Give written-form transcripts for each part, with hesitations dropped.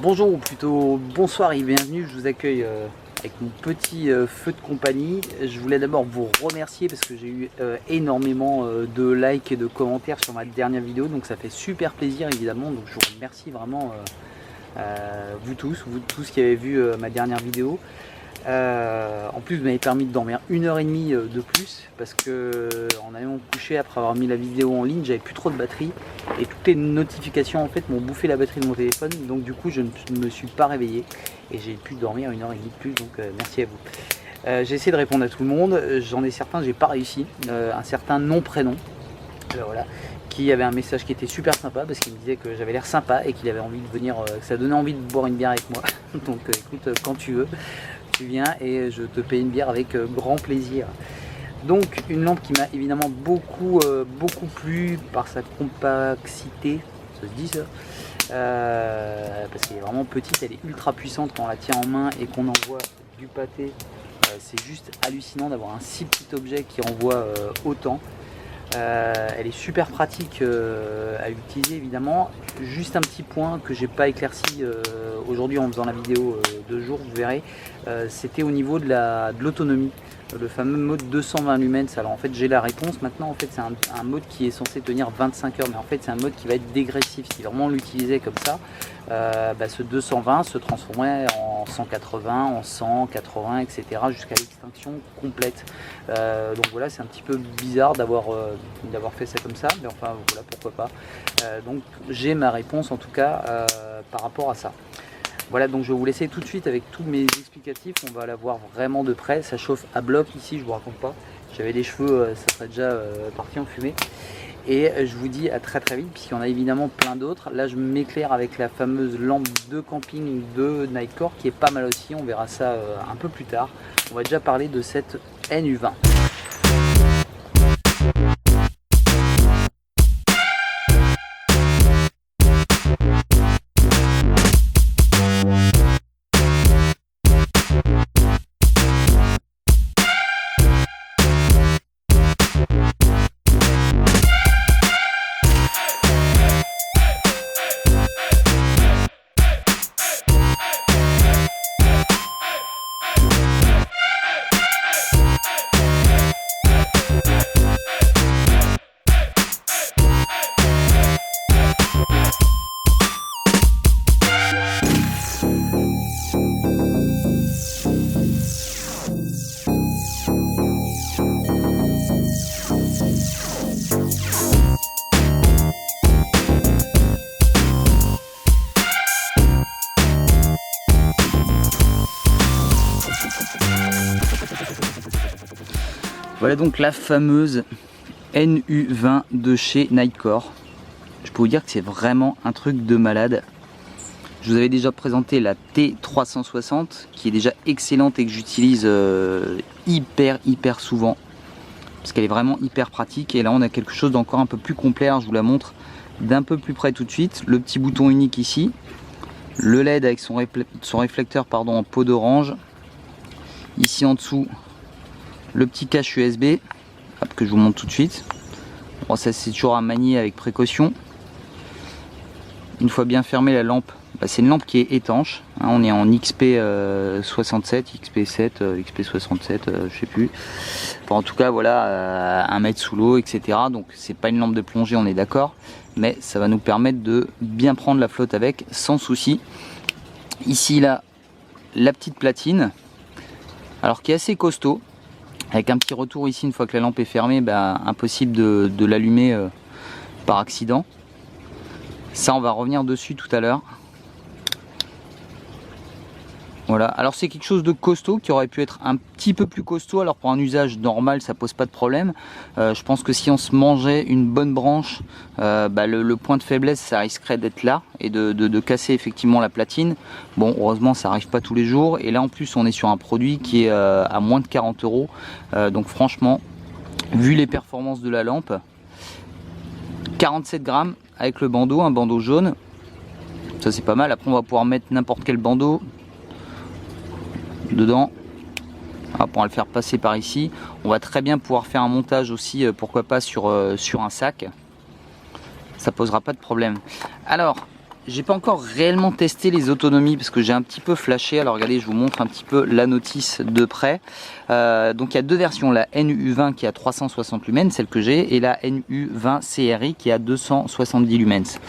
Bonjour ou plutôt bonsoir et bienvenue, je vous accueille avec mon petit feu de compagnie. Je voulais d'abord vous remercier parce que j'ai eu énormément de likes et de commentaires sur ma dernière vidéo, donc ça fait super plaisir évidemment, donc je vous remercie vraiment vous tous qui avez vu ma dernière vidéo. En plus, vous m'avez permis de dormir 1h30 de plus parce que en allant me coucher après avoir mis la vidéo en ligne, j'avais plus trop de batterie et toutes les notifications en fait m'ont bouffé la batterie de mon téléphone, donc du coup je ne me suis pas réveillé et j'ai pu dormir 1h30 de plus, donc merci à vous. J'ai essayé de répondre à tout le monde, j'en ai certains j'ai pas réussi, un certain non-prénom, voilà, qui avait un message qui était super sympa parce qu'il me disait que j'avais l'air sympa et qu'il avait envie de venir, que ça donnait envie de boire une bière avec moi. Donc écoute, quand tu veux, tu viens et je te paye une bière avec grand plaisir. Donc une lampe qui m'a évidemment beaucoup plu par sa compacité, ça se dit ça, parce qu'elle est vraiment petite, elle est ultra puissante quand on la tient en main et qu'on envoie du pâté. C'est juste hallucinant d'avoir un si petit objet qui envoie autant. Elle est super pratique à utiliser évidemment. Juste un petit point que j'ai pas éclairci aujourd'hui en faisant la vidéo de jour, vous verrez, c'était au niveau de l'autonomie, le fameux mode 220 lumens. Alors en fait j'ai la réponse maintenant, en fait c'est un mode qui est censé tenir 25 heures, mais en fait c'est un mode qui va être dégressif. Si vraiment on l'utilisait comme ça, ce 220 se transformerait en 180, en 100, 80, etc. jusqu'à l'extinction complète. Donc voilà, c'est un petit peu bizarre d'avoir fait ça comme ça, mais enfin voilà, pourquoi pas. Donc j'ai ma réponse en tout cas par rapport à ça. Voilà, donc je vais vous laisser tout de suite avec tous mes explicatifs, on va la voir vraiment de près. Ça chauffe à bloc ici, je vous raconte pas, j'avais les cheveux, ça serait déjà parti en fumée. Et je vous dis à très vite, puisqu'il y en a évidemment plein d'autres. Là je m'éclaire avec la fameuse lampe de camping de Nightcore qui est pas mal aussi, on verra ça un peu plus tard. On va déjà parler de cette NU20. Voilà donc la fameuse NU20 de chez Nightcore. Je peux vous dire que c'est vraiment un truc de malade. Je vous avais déjà présenté la T360 qui est déjà excellente et que j'utilise hyper souvent parce qu'elle est vraiment hyper pratique. Et là on a quelque chose d'encore un peu plus complet. Alors, je vous la montre d'un peu plus près tout de suite. Le petit bouton unique ici, le LED avec son réflecteur en peau d'orange. Ici en dessous, le petit cache USB que je vous montre tout de suite. Bon, ça c'est toujours à manier avec précaution. Une fois bien fermée la lampe, c'est une lampe qui est étanche, hein, on est en XP67, XP7, XP67, je sais plus. Enfin, en tout cas voilà, 1 mètre sous l'eau, etc. Donc c'est pas une lampe de plongée, on est d'accord, mais ça va nous permettre de bien prendre la flotte avec sans souci. Ici là, la petite platine, alors qui est assez costaud, avec un petit retour ici une fois que la lampe est fermée, impossible de l'allumer par accident. Ça on va revenir dessus tout à l'heure. Voilà, alors c'est quelque chose de costaud qui aurait pu être un petit peu plus costaud. Alors pour un usage normal ça pose pas de problème. Je pense que si on se mangeait une bonne branche, le point de faiblesse ça risquerait d'être là et de casser effectivement la platine. Bon, heureusement ça arrive pas tous les jours, et là en plus on est sur un produit qui est à moins de 40 €. Donc franchement, vu les performances de la lampe, 47 grammes avec le bandeau, un bandeau jaune, ça c'est pas mal. Après on va pouvoir mettre n'importe quel bandeau dedans. Hop, on va le faire passer par ici. On va très bien pouvoir faire un montage aussi, pourquoi pas sur un sac. Ça posera pas de problème. Alors j'ai pas encore réellement testé les autonomies parce que j'ai un petit peu flashé. Alors regardez, je vous montre un petit peu la notice de près. Donc il y a deux versions, la NU20 qui a 360 lumens, celle que j'ai, et la NU20 CRI qui a 270 lumens.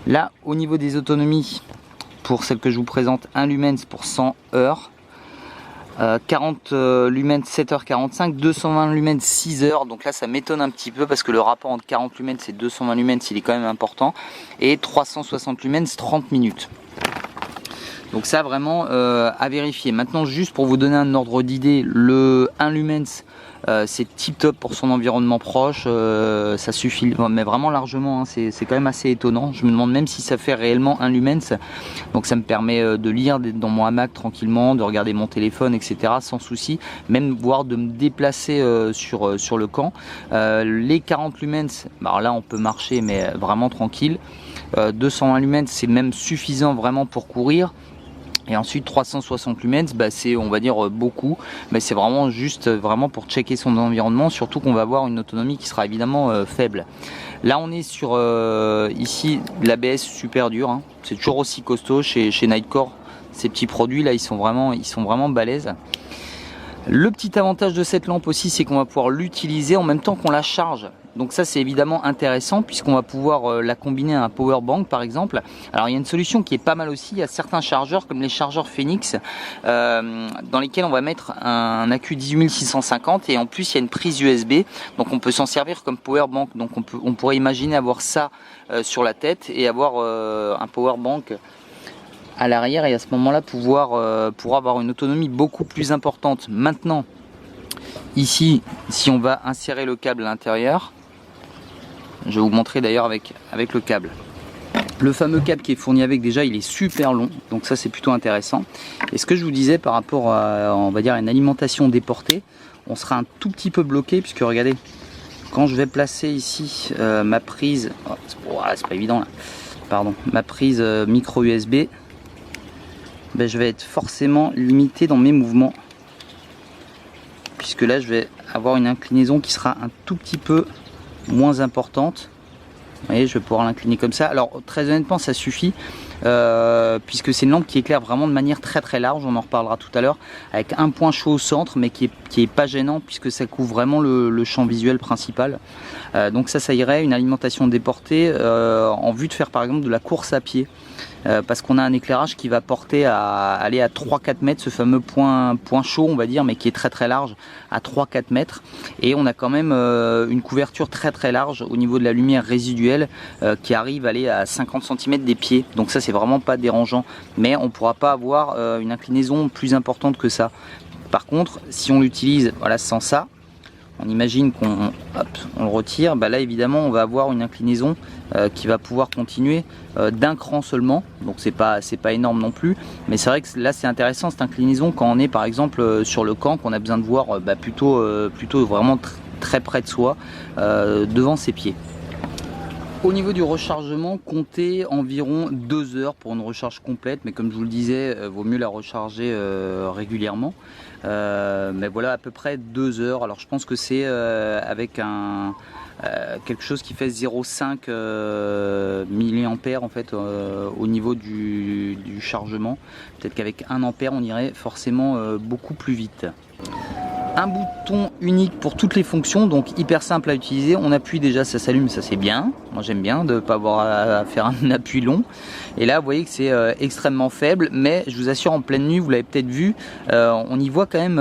Là, au niveau des autonomies, pour celle que je vous présente, 1 lumens pour 100 heures. 40 lumens 7h45, 220 lumens 6 heures, donc là ça m'étonne un petit peu parce que le rapport entre 40 lumens et 220 lumens il est quand même important, et 360 lumens 30 minutes. Donc ça vraiment à vérifier. Maintenant, juste pour vous donner un ordre d'idée, le 1 lumens c'est tip top pour son environnement proche, ça suffit, mais vraiment largement, hein, c'est quand même assez étonnant. Je me demande même si ça fait réellement 1 lumens, donc ça me permet de lire dans mon hamac tranquillement, de regarder mon téléphone, etc. sans souci, même voire de me déplacer sur le camp. Les 40 lumens, alors là on peut marcher mais vraiment tranquille. 220 lumens c'est même suffisant vraiment pour courir. Et ensuite 360 lumens, bah c'est, on va dire, beaucoup, mais c'est vraiment juste vraiment pour checker son environnement, surtout qu'on va avoir une autonomie qui sera évidemment faible. Là on est sur ici l'ABS super dur, hein. C'est toujours aussi costaud chez Nitecore. Ces petits produits là ils sont vraiment balèzes. Le petit avantage de cette lampe aussi, c'est qu'on va pouvoir l'utiliser en même temps qu'on la charge. Donc ça c'est évidemment intéressant puisqu'on va pouvoir la combiner à un power bank par exemple. Alors il y a une solution qui est pas mal aussi, il y a certains chargeurs comme les chargeurs Phoenix dans lesquels on va mettre un accu 18650 et en plus il y a une prise USB, donc on peut s'en servir comme power bank. Donc on pourrait imaginer avoir ça sur la tête et avoir un power bank à l'arrière et à ce moment-là pouvoir avoir une autonomie beaucoup plus importante. Maintenant, ici, si on va insérer le câble à l'intérieur, je vais vous montrer d'ailleurs avec le câble. Le fameux câble qui est fourni avec, déjà, il est super long, donc ça c'est plutôt intéressant. Et ce que je vous disais par rapport à, on va dire, une alimentation déportée, on sera un tout petit peu bloqué puisque regardez, quand je vais placer ici ma prise, c'est pas évident là, pardon, ma prise micro USB. Ben, je vais être forcément limité dans mes mouvements puisque là je vais avoir une inclinaison qui sera un tout petit peu moins importante. Vous voyez, je vais pouvoir l'incliner comme ça. Alors très honnêtement ça suffit puisque c'est une lampe qui éclaire vraiment de manière très large, on en reparlera tout à l'heure, avec un point chaud au centre mais qui est pas gênant puisque ça couvre vraiment le champ visuel principal. Donc ça irait, une alimentation déportée en vue de faire par exemple de la course à pied. Parce qu'on a un éclairage qui va porter à aller à 3-4 mètres, ce fameux point chaud on va dire, mais qui est très large, à 3-4 mètres, et on a quand même une couverture très large au niveau de la lumière résiduelle qui arrive à aller à 50 cm des pieds, donc ça c'est vraiment pas dérangeant, mais on pourra pas avoir une inclinaison plus importante que ça. Par contre si on l'utilise voilà, sans ça, on imagine qu'on le retire, bah là évidemment on va avoir une inclinaison qui va pouvoir continuer d'un cran seulement, donc c'est pas énorme non plus, mais c'est vrai que là c'est intéressant cette inclinaison quand on est par exemple sur le camp, qu'on a besoin de voir plutôt vraiment très près de soi, devant ses pieds. Au niveau du rechargement, comptez environ 2 heures pour une recharge complète, mais comme je vous le disais, vaut mieux la recharger régulièrement. Mais voilà, à peu près 2 heures. Alors je pense que c'est avec quelque chose qui fait 0,5 mA en fait au niveau du chargement. Peut-être qu'avec 1 ampère on irait forcément beaucoup plus vite. Un bouton unique pour toutes les fonctions, donc hyper simple à utiliser. On appuie déjà, ça s'allume, ça c'est bien. Moi j'aime bien de ne pas avoir à faire un appui long. Et là vous voyez que c'est extrêmement faible, mais je vous assure en pleine nuit, vous l'avez peut-être vu, on y voit quand même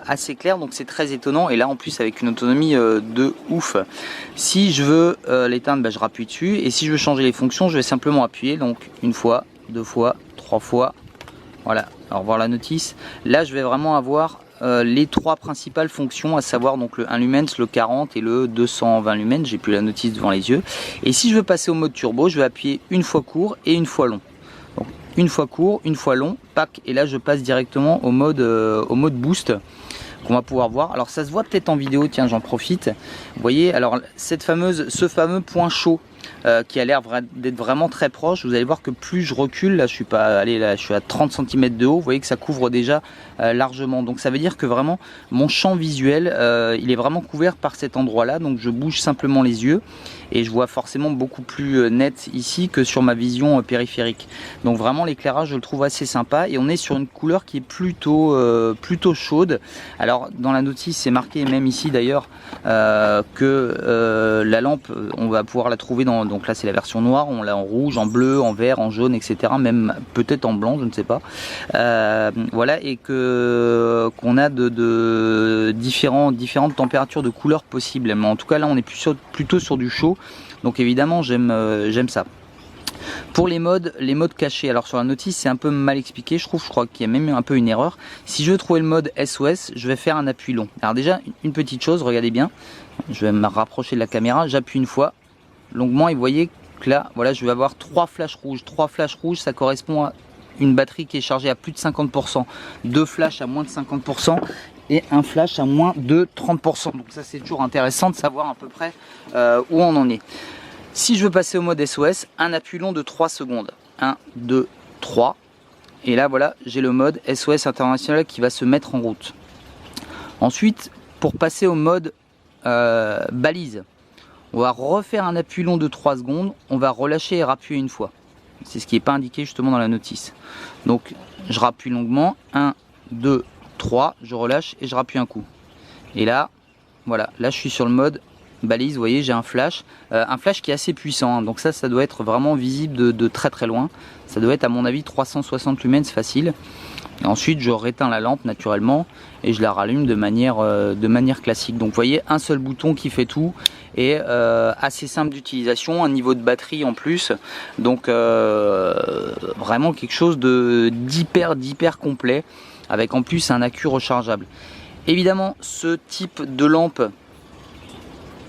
assez clair, donc c'est très étonnant. Et là en plus avec une autonomie de ouf. Si je veux l'éteindre, je rappuie dessus, et si je veux changer les fonctions, je vais simplement appuyer, donc 1 fois, 2 fois, 3 fois. Voilà, alors voir la notice. Là je vais vraiment avoir les 3 principales fonctions, à savoir donc le 1 lumens, le 40 et le 220 lumens. J'ai plus la notice devant les yeux. Et si je veux passer au mode turbo, je vais appuyer 1 fois court et 1 fois long. Donc 1 fois court, 1 fois long, pack, et là je passe directement au mode boost qu'on va pouvoir voir. Alors ça se voit peut-être en vidéo, tiens j'en profite. Vous voyez, alors ce fameux point chaud, qui a l'air d'être vraiment très proche. Vous allez voir que plus je recule, là je suis pas allé, là je suis à 30 cm de haut, vous voyez que ça couvre déjà largement. Donc ça veut dire que vraiment mon champ visuel il est vraiment couvert par cet endroit là. Donc je bouge simplement les yeux et je vois forcément beaucoup plus net ici que sur ma vision périphérique. Donc vraiment l'éclairage je le trouve assez sympa et on est sur une couleur qui est plutôt chaude. Alors dans la notice c'est marqué, même ici d'ailleurs, que la lampe on va pouvoir la trouver dans, donc là c'est la version noire, on l'a en rouge, en bleu, en vert, en jaune, etc. Même peut-être en blanc, je ne sais pas. Voilà, et qu'on a différentes températures de couleurs possibles. Mais en tout cas là on est plutôt sur du chaud. Donc évidemment j'aime ça. Pour les modes cachés, alors sur la notice c'est un peu mal expliqué, je crois qu'il y a même un peu une erreur. Si je veux trouver le mode SOS, je vais faire un appui long. Alors déjà une petite chose, regardez bien, je vais me rapprocher de la caméra, j'appuie une fois longuement et vous voyez que là, voilà, je vais avoir 3 flashs rouges. 3 flashs rouges, ça correspond à une batterie qui est chargée à plus de 50%, 2 flashs à moins de 50% et un flash à moins de 30%. Donc ça c'est toujours intéressant de savoir à peu près où on en est. Si je veux passer au mode SOS, un appui long de 3 secondes. 1, 2, 3. Et là voilà, j'ai le mode SOS international qui va se mettre en route. Ensuite, pour passer au mode balise, on va refaire un appui long de 3 secondes, on va relâcher et rappuyer une fois. C'est ce qui n'est pas indiqué justement dans la notice. Donc je rappuie longuement, 1, 2, 3, je relâche et je rappuie un coup. Et là, voilà, là je suis sur le mode balise, vous voyez j'ai un flash qui est assez puissant, hein. Donc ça doit être vraiment visible de très très loin. Ça doit être à mon avis 360 lumens facile. Et ensuite je réteins la lampe naturellement et je la rallume de manière classique. Donc vous voyez un seul bouton qui fait tout et assez simple d'utilisation, un niveau de batterie en plus. Donc vraiment quelque chose d'hyper complet avec en plus un accu rechargeable. Évidemment ce type de lampe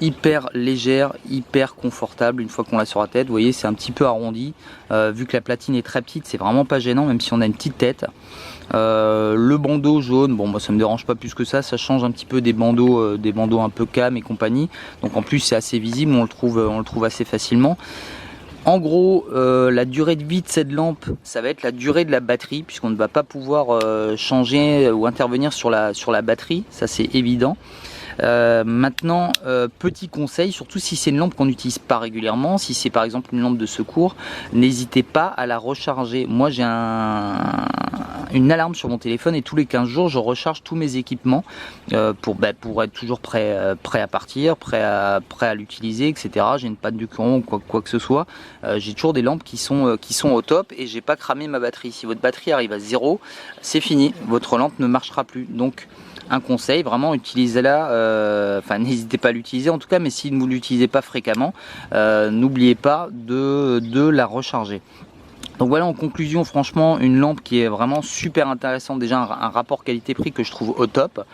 hyper légère, hyper confortable une fois qu'on l'a sur la tête. Vous voyez c'est un petit peu arrondi, vu que la platine est très petite c'est vraiment pas gênant même si on a une petite tête. Le bandeau jaune, bon moi ça me dérange pas plus que ça change un petit peu des bandeaux un peu cam et compagnie. Donc en plus c'est assez visible, on le trouve assez facilement. En gros, la durée de vie de cette lampe, ça va être la durée de la batterie, puisqu'on ne va pas pouvoir changer ou intervenir sur la batterie, ça c'est évident. Maintenant, petit conseil, surtout si c'est une lampe qu'on n'utilise pas régulièrement, si c'est par exemple une lampe de secours, n'hésitez pas à la recharger. Moi j'ai une alarme sur mon téléphone et tous les 15 jours je recharge tous mes équipements pour être toujours prêt à partir, prêt à l'utiliser, etc. J'ai une panne du courant ou quoi que ce soit, j'ai toujours des lampes qui sont au top et j'ai pas cramé ma batterie. Si votre batterie arrive à 0, c'est fini, votre lampe ne marchera plus. Donc un conseil, vraiment utilisez-la, enfin n'hésitez pas à l'utiliser en tout cas, mais si vous ne l'utilisez pas fréquemment, n'oubliez pas de la recharger. Donc voilà, en conclusion, franchement une lampe qui est vraiment super intéressante, déjà un rapport qualité-prix que je trouve au top.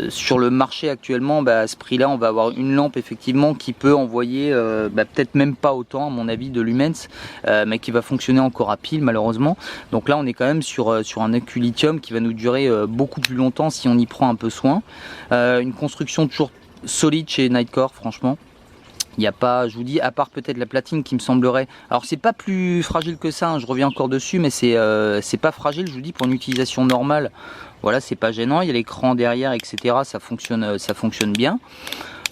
Sur le marché actuellement, à ce prix là on va avoir une lampe effectivement qui peut envoyer peut-être même pas autant à mon avis de lumens, mais qui va fonctionner encore à pile malheureusement. Donc là on est quand même sur un accu lithium qui va nous durer beaucoup plus longtemps si on y prend un peu soin. Une construction toujours solide chez Nitecore franchement. Il n'y a pas, je vous dis, à part peut-être la platine qui me semblerait, alors c'est pas plus fragile que ça, hein, je reviens encore dessus, mais c'est pas fragile, je vous dis, pour une utilisation normale, voilà, c'est pas gênant. Il y a l'écran derrière, etc. Ça fonctionne bien.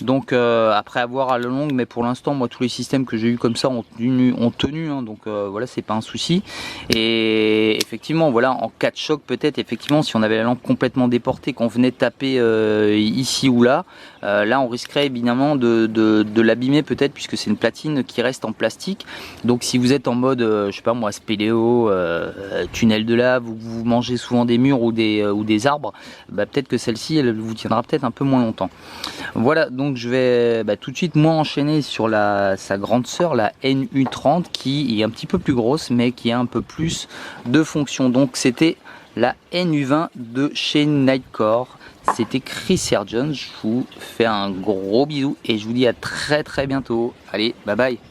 Donc après avoir à la longue, mais pour l'instant moi tous les systèmes que j'ai eu comme ça ont tenu hein, donc voilà, c'est pas un souci. Et effectivement voilà, en cas de choc peut-être, effectivement si on avait la lampe complètement déportée, qu'on venait taper ici ou là, là on risquerait évidemment de l'abîmer peut-être, puisque c'est une platine qui reste en plastique. Donc si vous êtes en mode je sais pas moi spéléo, tunnel de lave, où vous mangez souvent des murs ou des arbres, peut-être que celle-ci elle vous tiendra peut-être un peu moins longtemps. Voilà, donc je vais tout de suite moi enchaîner sur sa grande sœur, la NU30, qui est un petit peu plus grosse mais qui a un peu plus de fonctions. Donc c'était la NU20 de chez Nitecore. C'était Chris Sergeant. Je vous fais un gros bisou et je vous dis à très bientôt. Allez, bye bye.